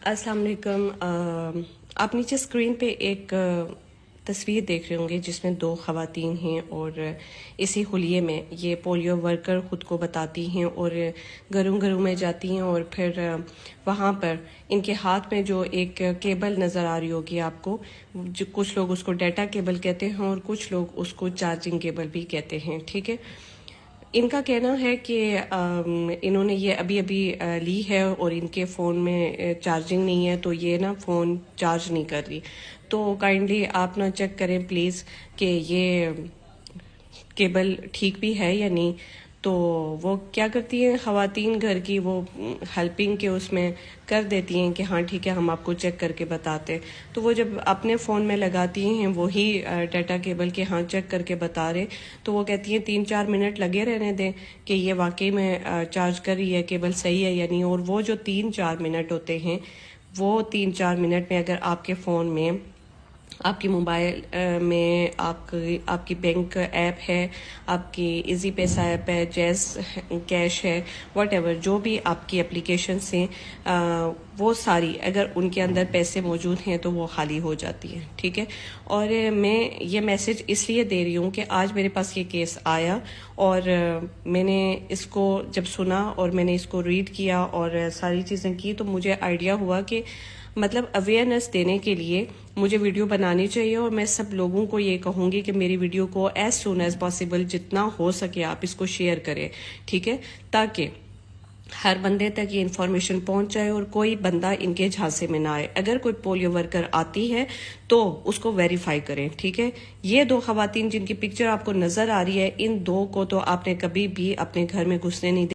अस्सलाम वालेकुम। आप नीचे स्क्रीन पे एक तस्वीर देख रहे होंगे जिसमें दो ख़वातीन हैं और इसी हुलिये में ये पोलियो वर्कर ख़ुद को बताती हैं और घरों घरों में जाती हैं और फिर वहाँ पर इनके हाथ में जो एक केबल नज़र आ रही होगी आपको, जो कुछ लोग उसको डाटा केबल कहते हैं और कुछ लोग उसको चार्जिंग केबल भी कहते हैं। ठीक है, इनका कहना है कि इन्होंने ये अभी अभी ली है और इनके फ़ोन में चार्जिंग नहीं है, तो ये ना फ़ोन चार्ज नहीं कर रही। तो काइंडली आप ना चेक करें प्लीज़ कि ये केबल ठीक भी है या नहीं। तो वो क्या करती हैं ख़वातीन घर की, वो हेल्पिंग के उसमें कर देती हैं कि हाँ ठीक है हम आपको चेक करके बताते हैं। तो वो जब अपने फ़ोन में लगाती हैं वही डाटा केबल के हाँ चेक करके बता रहे, तो वो कहती हैं 3-4 मिनट लगे रहने दें कि ये वाकई में चार्ज कर रही है, केबल सही है या नहीं। और वो जो 3-4 मिनट होते हैं, वो 3-4 मिनट में अगर आपके फ़ोन में, आपकी मोबाइल में आपकी बैंक ऐप है, आपकी इजी पैसा ऐप है, जैज़ कैश है, व्हाटएवर जो भी आपकी एप्लीकेशंस हैं वो सारी अगर उनके अंदर पैसे मौजूद हैं तो वो खाली हो जाती हैं। ठीक है, और मैं ये मैसेज इसलिए दे रही हूँ कि आज मेरे पास ये केस आया और मैंने इसको जब सुना और मैंने इसको रीड किया और सारी चीज़ें की तो मुझे आइडिया हुआ कि मतलब अवेयरनेस देने के लिए मुझे वीडियो बनानी चाहिए। और मैं सब लोगों को ये कहूँगी कि मेरी वीडियो को एज सून एज पॉसिबल जितना हो सके आप इसको शेयर करें। ठीक है, ताकि हर बंदे तक ये इन्फॉर्मेशन पहुंच जाए और कोई बंदा इनके झांसे में ना आए। अगर कोई पोलियो वर्कर आती है तो उसको वेरीफाई करें। ठीक है, ये दो ख़वातीन जिनकी पिक्चर आपको नजर आ रही है, इन दो को तो आपने कभी भी अपने घर में घुसने नहीं